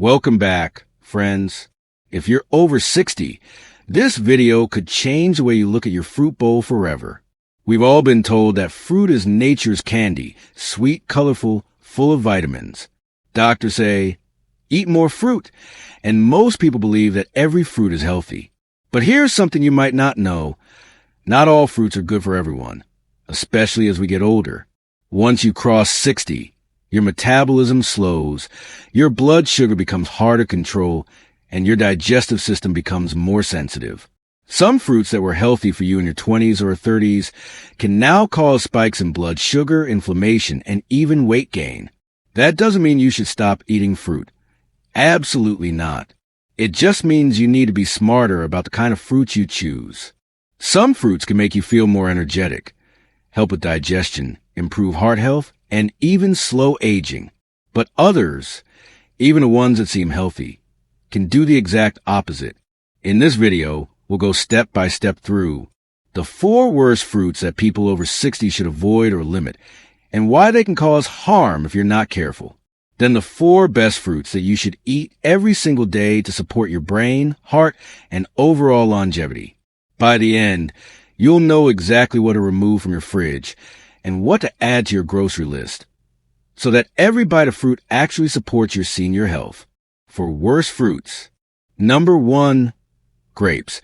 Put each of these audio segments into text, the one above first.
Welcome back, friends. If you're over 60, this video could change the way you look at your fruit bowl forever. We've all been told that fruit is nature's candy, sweet, colorful, full of vitamins. Doctors say, eat more fruit, and most people believe that every fruit is healthy. But here's something you might not know. Not all fruits are good for everyone, especially as we get older. Once you cross 60, your metabolism slows, your blood sugar becomes harder to control, and your digestive system becomes more sensitive. Some fruits that were healthy for you in your 20s or 30s can now cause spikes in blood sugar, inflammation, and even weight gain. That doesn't mean you should stop eating fruit. Absolutely not. It just means you need to be smarter about the kind of fruits you choose. Some fruits can make you feel more energetic, help with digestion, improve heart health, and even slow aging. But others, even the ones that seem healthy, can do the exact opposite. In this video, we'll go step by step through the 4 worst fruits that people over 60 should avoid or limit, and why they can cause harm if you're not careful. Then the 4 best fruits that you should eat every single day to support your brain, heart, and overall longevity. By the end, you'll know exactly what to remove from your fridge and what to add to your grocery list, so that every bite of fruit actually supports your senior health. For worst fruits, number 1, grapes,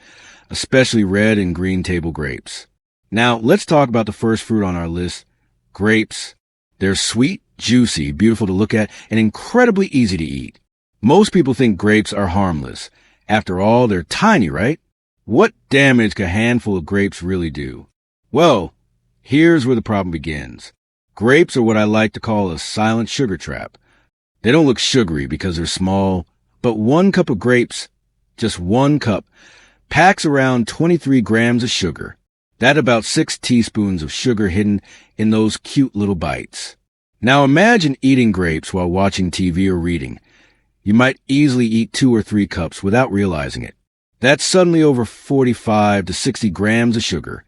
especially red and green table grapes. Now, let's talk about the first fruit on our list, grapes. They're sweet, juicy, beautiful to look at, and incredibly easy to eat. Most people think grapes are harmless. After all, they're tiny, right? What damage can a handful of grapes really do? Well, here's where the problem begins. Grapes are what I like to call a silent sugar trap. They don't look sugary because they're small, but 1 cup of grapes, just 1 cup, packs around 23 grams of sugar. That's about 6 teaspoons of sugar hidden in those cute little bites. Now imagine eating grapes while watching TV or reading. You might easily eat 2 or 3 cups without realizing it. That's suddenly over 45 to 60 grams of sugar,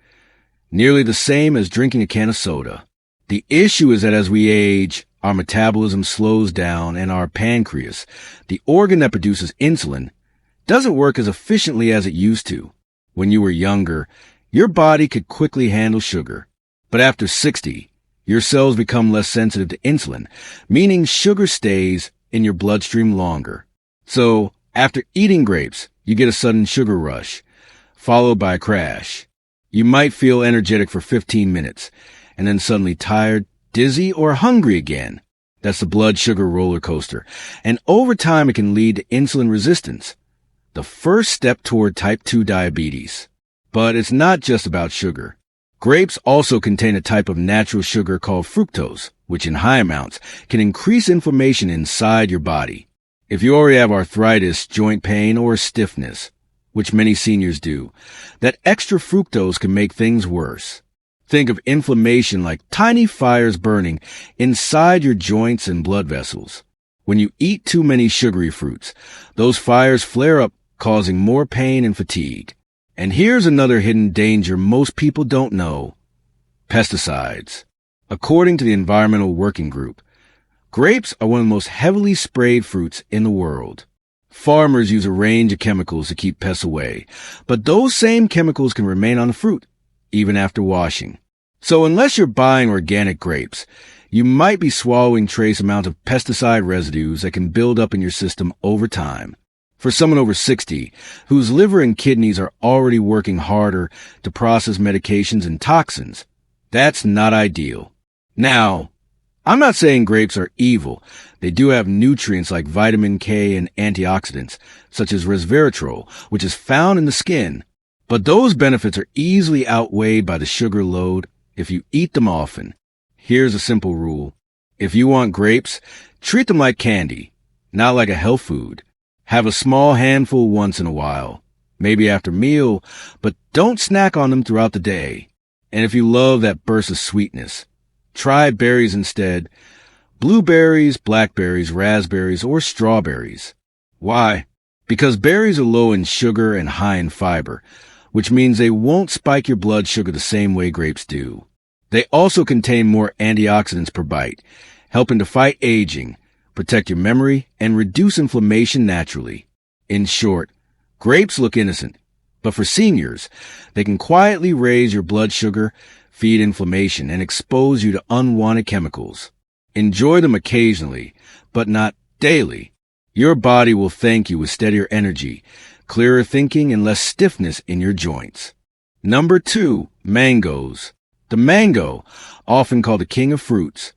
nearly the same as drinking a can of soda. The issue is that as we age, our metabolism slows down and our pancreas, the organ that produces insulin, doesn't work as efficiently as it used to. When you were younger, your body could quickly handle sugar. But after 60, your cells become less sensitive to insulin, meaning sugar stays in your bloodstream longer. So, after eating grapes, you get a sudden sugar rush, followed by a crash. You might feel energetic for 15 minutes, and then suddenly tired, dizzy, or hungry again. That's the blood sugar roller coaster. And over time, it can lead to insulin resistance, the first step toward type 2 diabetes. But it's not just about sugar. Grapes also contain a type of natural sugar called fructose, which in high amounts can increase inflammation inside your body. If you already have arthritis, joint pain, or stiffness, which many seniors do, that extra fructose can make things worse. Think of inflammation like tiny fires burning inside your joints and blood vessels. When you eat too many sugary fruits, those fires flare up, causing more pain and fatigue. And here's another hidden danger most people don't know: pesticides. According to the Environmental Working Group, grapes are one of the most heavily sprayed fruits in the world. Farmers use a range of chemicals to keep pests away, but those same chemicals can remain on the fruit, even after washing. So unless you're buying organic grapes, you might be swallowing trace amounts of pesticide residues that can build up in your system over time. For someone over 60, whose liver and kidneys are already working harder to process medications and toxins, that's not ideal. Now, I'm not saying grapes are evil. They do have nutrients like vitamin K and antioxidants, such as resveratrol, which is found in the skin. But those benefits are easily outweighed by the sugar load if you eat them often. Here's a simple rule. If you want grapes, treat them like candy, not like a health food. Have a small handful once in a while, maybe after a meal, but don't snack on them throughout the day. And if you love that burst of sweetness, try berries instead: blueberries, blackberries, raspberries, or strawberries. Why? Because berries are low in sugar and high in fiber, which means they won't spike your blood sugar the same way grapes do. They also contain more antioxidants per bite, helping to fight aging, protect your memory, and reduce inflammation naturally. In short, grapes look innocent, but for seniors, they can quietly raise your blood sugar, feed inflammation, and expose you to unwanted chemicals. Enjoy them occasionally, but not daily. Your body will thank you with steadier energy, clearer thinking, and less stiffness in your joints. Number 2, mangoes. The mango, often called the king of fruits.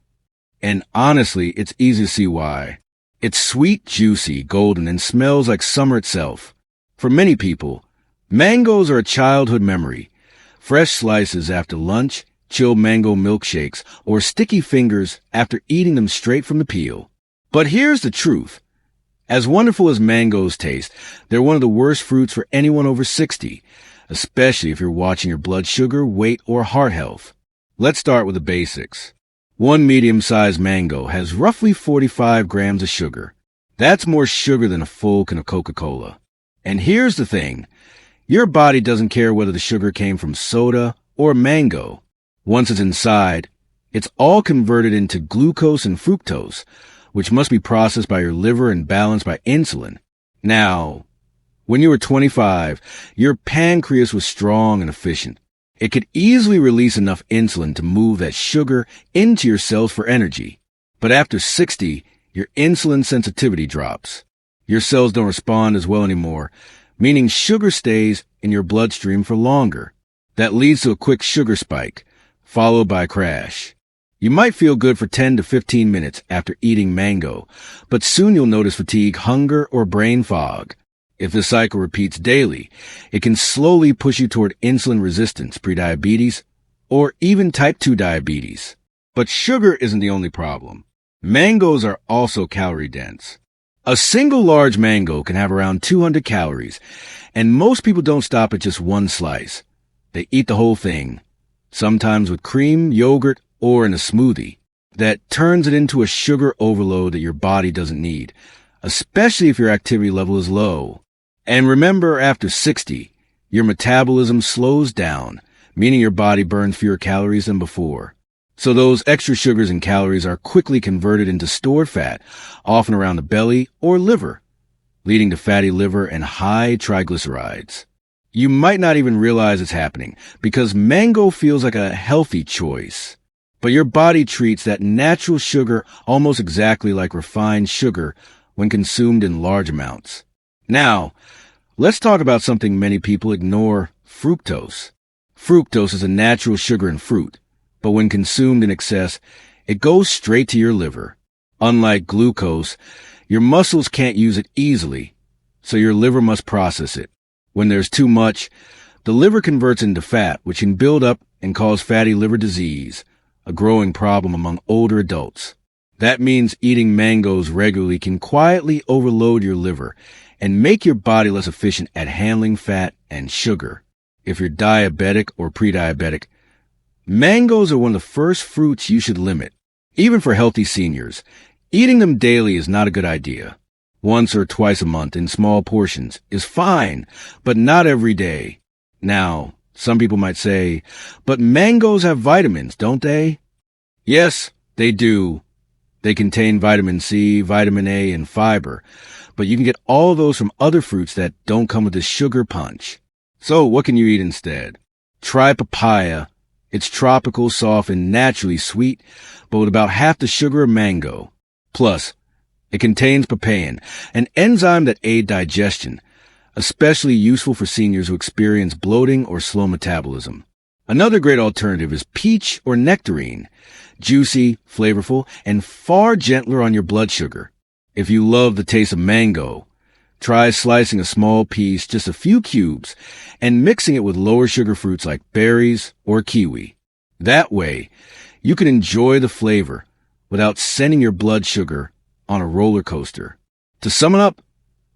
And honestly, it's easy to see why. It's sweet, juicy, golden, and smells like summer itself. For many people, mangoes are a childhood memory. Fresh slices after lunch, chilled mango milkshakes, or sticky fingers after eating them straight from the peel. But here's the truth. As wonderful as mangoes taste, they're one of the worst fruits for anyone over 60, especially if you're watching your blood sugar, weight, or heart health. Let's start with the basics. One medium-sized mango has roughly 45 grams of sugar. That's more sugar than a full can of Coca-Cola. And here's the thing. Your body doesn't care whether the sugar came from soda or mango. Once it's inside, it's all converted into glucose and fructose, which must be processed by your liver and balanced by insulin. Now, when you were 25, your pancreas was strong and efficient. It could easily release enough insulin to move that sugar into your cells for energy. But after 60, your insulin sensitivity drops. Your cells don't respond as well anymore, meaning sugar stays in your bloodstream for longer. That leads to a quick sugar spike, followed by a crash. You might feel good for 10 to 15 minutes after eating mango, but soon you'll notice fatigue, hunger, or brain fog. If this cycle repeats daily, it can slowly push you toward insulin resistance, prediabetes, or even type 2 diabetes. But sugar isn't the only problem. Mangoes are also calorie dense. A single large mango can have around 200 calories, and most people don't stop at just one slice. They eat the whole thing, sometimes with cream, yogurt, or in a smoothie. That turns it into a sugar overload that your body doesn't need, especially if your activity level is low. And remember, after 60, your metabolism slows down, meaning your body burns fewer calories than before. So those extra sugars and calories are quickly converted into stored fat, often around the belly or liver, leading to fatty liver and high triglycerides. You might not even realize it's happening because mango feels like a healthy choice. But your body treats that natural sugar almost exactly like refined sugar when consumed in large amounts. Now, let's talk about something many people ignore, fructose. Fructose is a natural sugar in fruit, but when consumed in excess, it goes straight to your liver. Unlike glucose, your muscles can't use it easily, so your liver must process it. When there's too much, the liver converts into fat, which can build up and cause fatty liver disease, a growing problem among older adults. That means eating mangoes regularly can quietly overload your liver and make your body less efficient at handling fat and sugar. If you're diabetic or pre-diabetic, mangoes are one of the first fruits you should limit. Even for healthy seniors, eating them daily is not a good idea. Once or twice a month in small portions is fine, but not every day. Now, some people might say, but mangoes have vitamins, don't they? Yes, they do. They contain vitamin C, vitamin A, and fiber, but you can get all of those from other fruits that don't come with this sugar punch. So what can you eat instead? Try papaya. It's tropical, soft, and naturally sweet, but with about half the sugar of mango. Plus, it contains papain, an enzyme that aids digestion, especially useful for seniors who experience bloating or slow metabolism. Another great alternative is peach or nectarine, juicy, flavorful, and far gentler on your blood sugar. If you love the taste of mango, try slicing a small piece, just a few cubes, and mixing it with lower sugar fruits like berries or kiwi. That way, you can enjoy the flavor without sending your blood sugar on a roller coaster. To sum it up,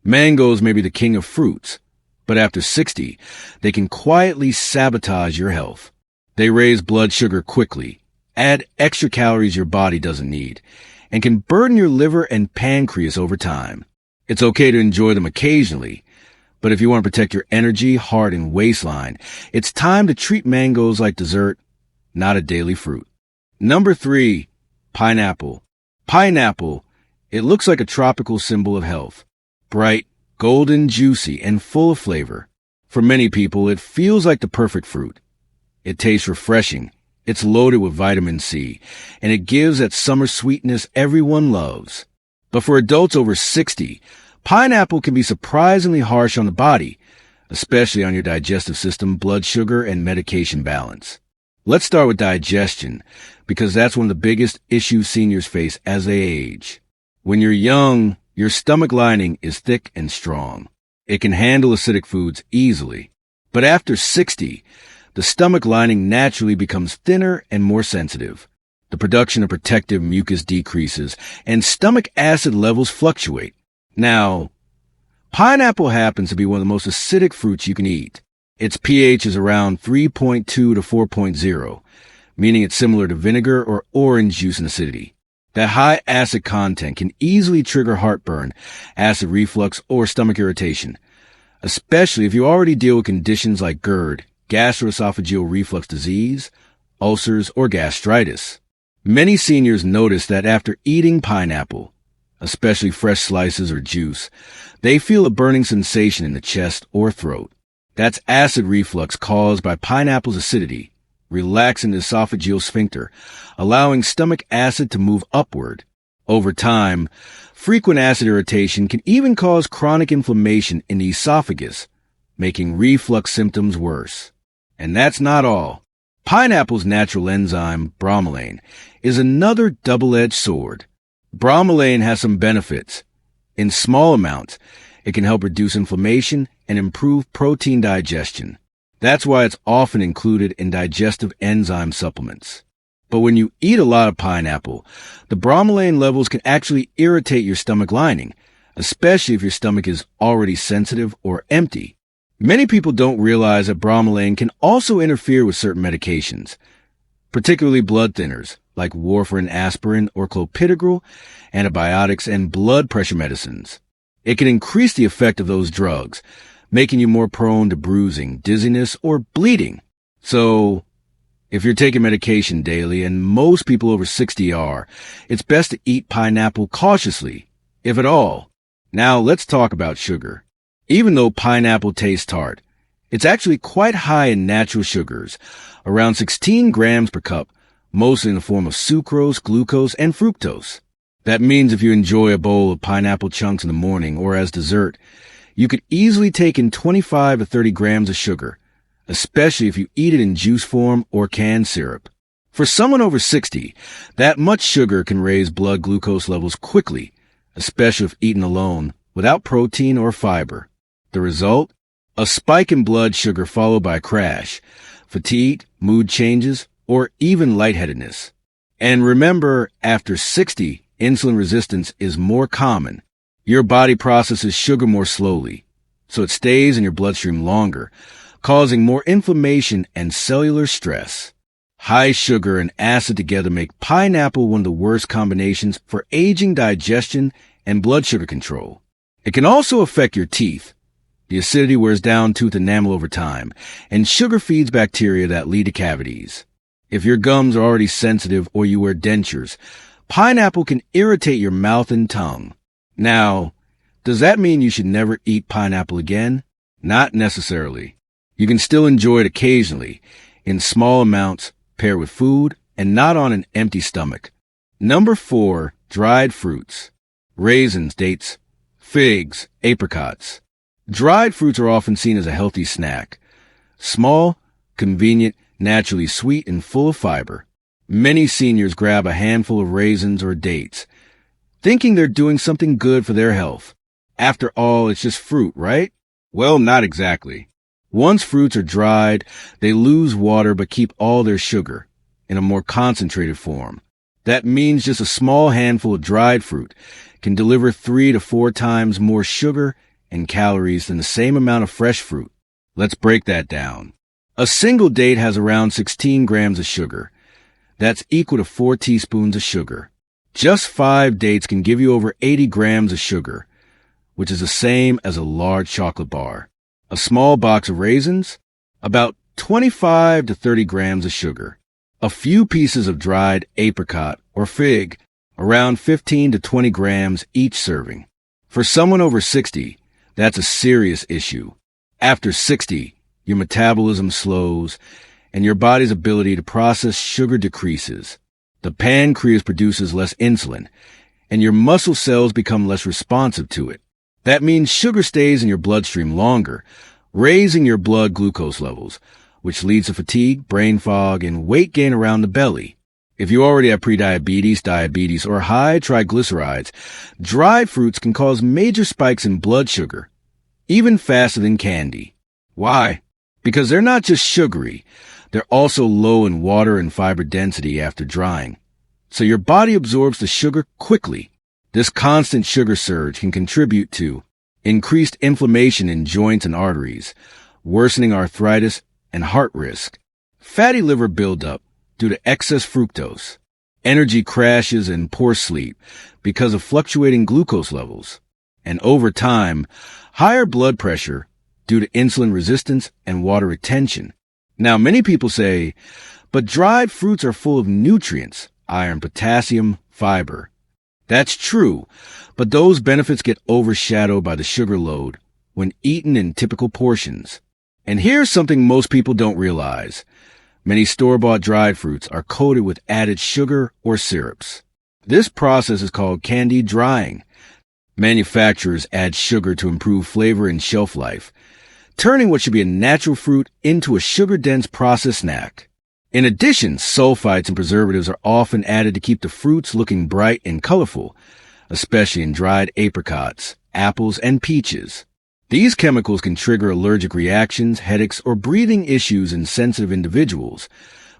mangoes may be the king of fruits, but after 60, they can quietly sabotage your health. They raise blood sugar quickly, add extra calories your body doesn't need, and can burden your liver and pancreas over time. It's okay to enjoy them occasionally, but if you want to protect your energy, heart, and waistline, it's time to treat mangoes like dessert, not a daily fruit. Number 3, pineapple. Pineapple It looks like a tropical symbol of health. Bright, golden, juicy, and full of flavor. For many people, it feels like the perfect fruit. It tastes refreshing. It's loaded with vitamin C, and it gives that summer sweetness everyone loves. But for adults over 60, pineapple can be surprisingly harsh on the body, especially on your digestive system, blood sugar, and medication balance. Let's start with digestion, because that's one of the biggest issues seniors face as they age. When you're young, your stomach lining is thick and strong. It can handle acidic foods easily. But after 60, the stomach lining naturally becomes thinner and more sensitive. The production of protective mucus decreases, and stomach acid levels fluctuate. Now, pineapple happens to be one of the most acidic fruits you can eat. Its pH is around 3.2 to 4.0, meaning it's similar to vinegar or orange juice in acidity. That high acid content can easily trigger heartburn, acid reflux, or stomach irritation, especially if you already deal with conditions like GERD, gastroesophageal reflux disease, ulcers, or gastritis. Many seniors notice that after eating pineapple, especially fresh slices or juice, they feel a burning sensation in the chest or throat. That's acid reflux caused by pineapple's acidity, relaxing the esophageal sphincter, allowing stomach acid to move upward. Over time, frequent acid irritation can even cause chronic inflammation in the esophagus, making reflux symptoms worse. And that's not all. Pineapple's natural enzyme, bromelain, is another double-edged sword. Bromelain has some benefits. In small amounts, it can help reduce inflammation and improve protein digestion. That's why it's often included in digestive enzyme supplements. But when you eat a lot of pineapple, the bromelain levels can actually irritate your stomach lining, especially if your stomach is already sensitive or empty. Many people don't realize that bromelain can also interfere with certain medications, particularly blood thinners like warfarin, aspirin, or clopidogrel, antibiotics, and blood pressure medicines. It can increase the effect of those drugs, making you more prone to bruising, dizziness, or bleeding. So, if you're taking medication daily, and most people over 60 are, it's best to eat pineapple cautiously, if at all. Now, let's talk about sugar. Even though pineapple tastes tart, it's actually quite high in natural sugars, around 16 grams per cup, mostly in the form of sucrose, glucose, and fructose. That means if you enjoy a bowl of pineapple chunks in the morning or as dessert, you could easily take in 25 to 30 grams of sugar, especially if you eat it in juice form or canned syrup. For someone over 60, that much sugar can raise blood glucose levels quickly, especially if eaten alone, without protein or fiber. The result? A spike in blood sugar followed by a crash, fatigue, mood changes, or even lightheadedness. And remember, after 60, insulin resistance is more common. Your body processes sugar more slowly, so it stays in your bloodstream longer, causing more inflammation and cellular stress. High sugar and acid together make pineapple one of the worst combinations for aging, digestion, and blood sugar control. It can also affect your teeth. The acidity wears down tooth enamel over time, and sugar feeds bacteria that lead to cavities. If your gums are already sensitive or you wear dentures, pineapple can irritate your mouth and tongue. Now, does that mean you should never eat pineapple again? Not necessarily. You can still enjoy it occasionally, in small amounts, paired with food, and not on an empty stomach. Number 4, dried fruits. Raisins, dates, figs, apricots. Dried fruits are often seen as a healthy snack. Small, convenient, naturally sweet, and full of fiber. Many seniors grab a handful of raisins or dates, thinking they're doing something good for their health. After all, it's just fruit, right? Well, not exactly. Once fruits are dried, they lose water but keep all their sugar in a more concentrated form. That means just a small handful of dried fruit can deliver 3 to 4 times more sugar and calories than the same amount of fresh fruit. Let's break that down. A single date has around 16 grams of sugar. That's equal to 4 teaspoons of sugar. Just 5 dates can give you over 80 grams of sugar, which is the same as a large chocolate bar. A small box of raisins, about 25 to 30 grams of sugar. A few pieces of dried apricot or fig around 15 to 20 grams each serving. For someone over 60, that's a serious issue. After 60, your metabolism slows and your body's ability to process sugar decreases. The pancreas produces less insulin, and your muscle cells become less responsive to it. That means sugar stays in your bloodstream longer, raising your blood glucose levels, which leads to fatigue, brain fog, and weight gain around the belly. If you already have prediabetes, diabetes, or high triglycerides, dried fruits can cause major spikes in blood sugar, even faster than candy. Why? Because they're not just sugary, they're also low in water and fiber density after drying. So your body absorbs the sugar quickly. This constant sugar surge can contribute to increased inflammation in joints and arteries, worsening arthritis and heart risk, fatty liver buildup due to excess fructose, energy crashes and poor sleep because of fluctuating glucose levels, and over time, higher blood pressure due to insulin resistance and water retention. Now, many people say, but dried fruits are full of nutrients, iron, potassium, fiber. That's true, but those benefits get overshadowed by the sugar load when eaten in typical portions. And here's something most people don't realize. Many store-bought dried fruits are coated with added sugar or syrups. This process is called candy drying. Manufacturers add sugar to improve flavor and shelf life, turning what should be a natural fruit into a sugar-dense processed snack. In addition, sulfites and preservatives are often added to keep the fruits looking bright and colorful, especially in dried apricots, apples, and peaches. These chemicals can trigger allergic reactions, headaches, or breathing issues in sensitive individuals,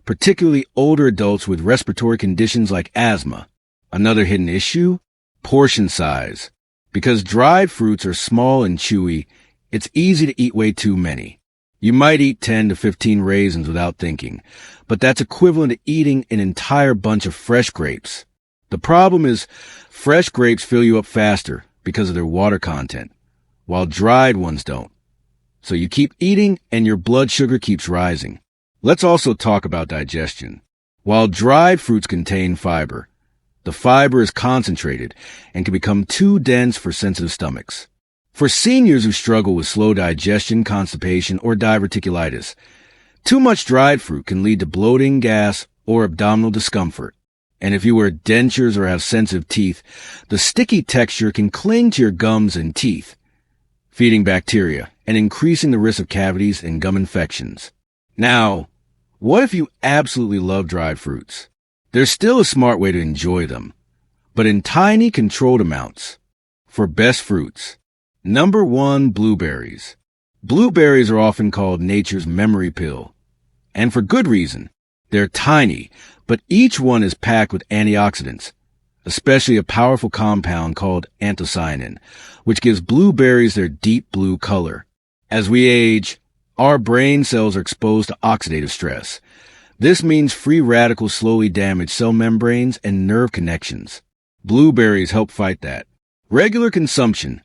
particularly older adults with respiratory conditions like asthma. Another hidden issue? Portion size. Because dried fruits are small and chewy, it's easy to eat way too many. You might eat 10 to 15 raisins without thinking, but that's equivalent to eating an entire bunch of fresh grapes. The problem is, fresh grapes fill you up faster because of their water content, while dried ones don't. So you keep eating and your blood sugar keeps rising. Let's also talk about digestion. While dried fruits contain fiber, the fiber is concentrated and can become too dense for sensitive stomachs. For seniors who struggle with slow digestion, constipation, or diverticulitis, too much dried fruit can lead to bloating, gas, or abdominal discomfort. And if you wear dentures or have sensitive teeth, the sticky texture can cling to your gums and teeth, feeding bacteria and increasing the risk of cavities and gum infections. Now, what if you absolutely love dried fruits? There's still a smart way to enjoy them, but in tiny, controlled amounts. For best fruits. Number 1, blueberries. Blueberries are often called nature's memory pill, and for good reason. They're tiny, but each one is packed with antioxidants, especially a powerful compound called anthocyanin, which gives blueberries their deep blue color. As we age, our brain cells are exposed to oxidative stress. This means free radicals slowly damage cell membranes and nerve connections. Blueberries help fight that. Regular consumption,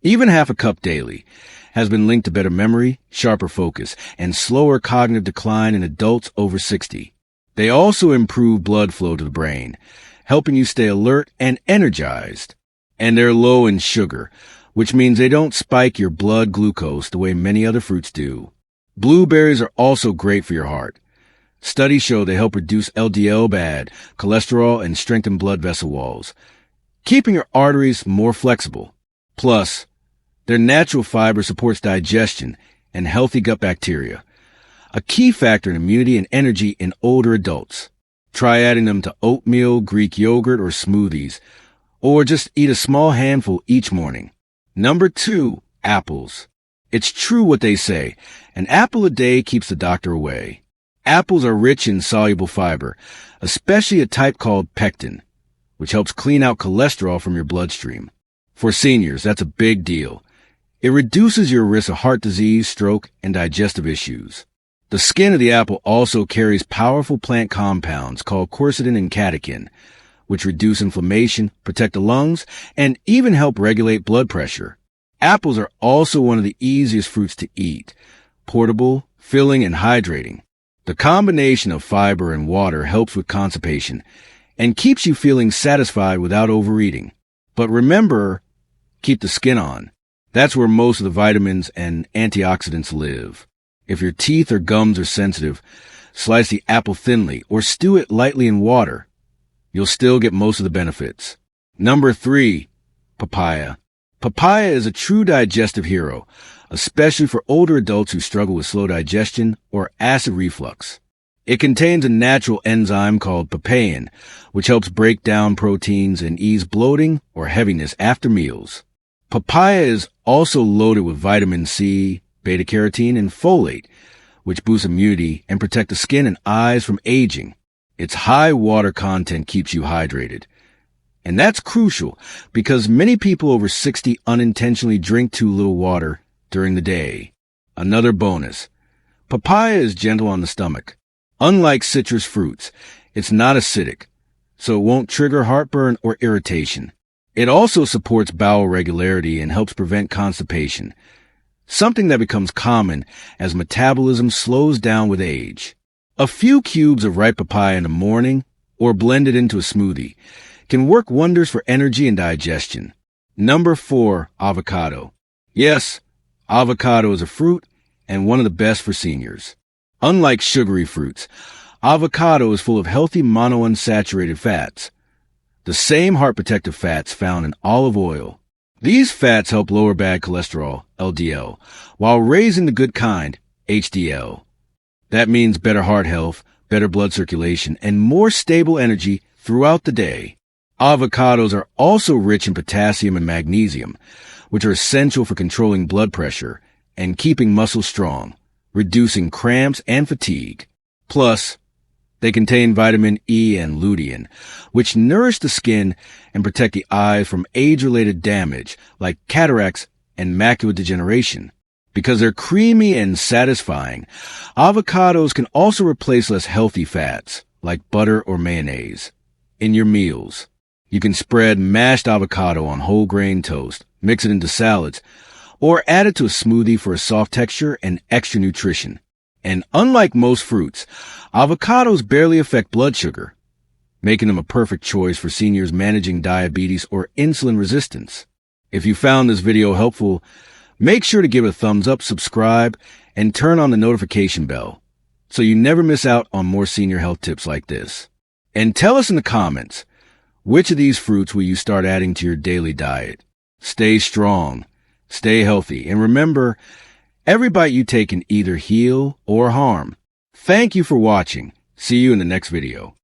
even half a cup daily, has been linked to better memory, sharper focus, and slower cognitive decline in adults over 60. They also improve blood flow to the brain, helping you stay alert and energized. And they're low in sugar, which means they don't spike your blood glucose the way many other fruits do. Blueberries are also great for your heart. Studies show they help reduce LDL bad, cholesterol, and strengthen blood vessel walls, keeping your arteries more flexible. Plus, their natural fiber supports digestion and healthy gut bacteria, a key factor in immunity and energy in older adults. Try adding them to oatmeal, Greek yogurt, or smoothies, or just eat a small handful each morning. Number 2, apples. It's true what they say, an apple a day keeps the doctor away. Apples are rich in soluble fiber, especially a type called pectin, which helps clean out cholesterol from your bloodstream. For seniors, that's a big deal. It reduces your risk of heart disease, stroke, and digestive issues. The skin of the apple also carries powerful plant compounds called quercetin and catechin, which reduce inflammation, protect the lungs, and even help regulate blood pressure. Apples are also one of the easiest fruits to eat, portable, filling, and hydrating. The combination of fiber and water helps with constipation, and keeps you feeling satisfied without overeating. But remember, keep the skin on. That's where most of the vitamins and antioxidants live. If your teeth or gums are sensitive, slice the apple thinly or stew it lightly in water. You'll still get most of the benefits. Number 3, papaya. Papaya is a true digestive hero, especially for older adults who struggle with slow digestion or acid reflux. It contains a natural enzyme called papain, which helps break down proteins and ease bloating or heaviness after meals. Papaya is also loaded with vitamin C, beta-carotene, and folate, which boosts immunity and protect the skin and eyes from aging. Its high water content keeps you hydrated. And that's crucial because many people over 60 unintentionally drink too little water during the day. Another bonus. Papaya is gentle on the stomach. Unlike citrus fruits, it's not acidic, so it won't trigger heartburn or irritation. It also supports bowel regularity and helps prevent constipation, something that becomes common as metabolism slows down with age. A few cubes of ripe papaya in the morning or blended into a smoothie can work wonders for energy and digestion. Number 4, avocado. Yes, avocado is a fruit and one of the best for seniors. Unlike sugary fruits, avocado is full of healthy monounsaturated fats, the same heart protective fats found in olive oil. These fats help lower bad cholesterol, LDL, while raising the good kind, HDL. That means better heart health, better blood circulation, and more stable energy throughout the day. Avocados are also rich in potassium and magnesium, which are essential for controlling blood pressure and keeping muscles strong, reducing cramps and fatigue. Plus, they contain vitamin E and lutein, which nourish the skin and protect the eyes from age-related damage like cataracts and macular degeneration. Because they're creamy and satisfying, avocados can also replace less healthy fats like butter or mayonnaise in your meals. You can spread mashed avocado on whole grain toast, mix it into salads, or add it to a smoothie for a soft texture and extra nutrition. And unlike most fruits, avocados barely affect blood sugar, making them a perfect choice for seniors managing diabetes or insulin resistance. If you found this video helpful, make sure to give it a thumbs up, subscribe, and turn on the notification bell so you never miss out on more senior health tips like this. And tell us in the comments, which of these fruits will you start adding to your daily diet? Stay strong, stay healthy, and remember, every bite you take can either heal or harm. Thank you for watching. See you in the next video.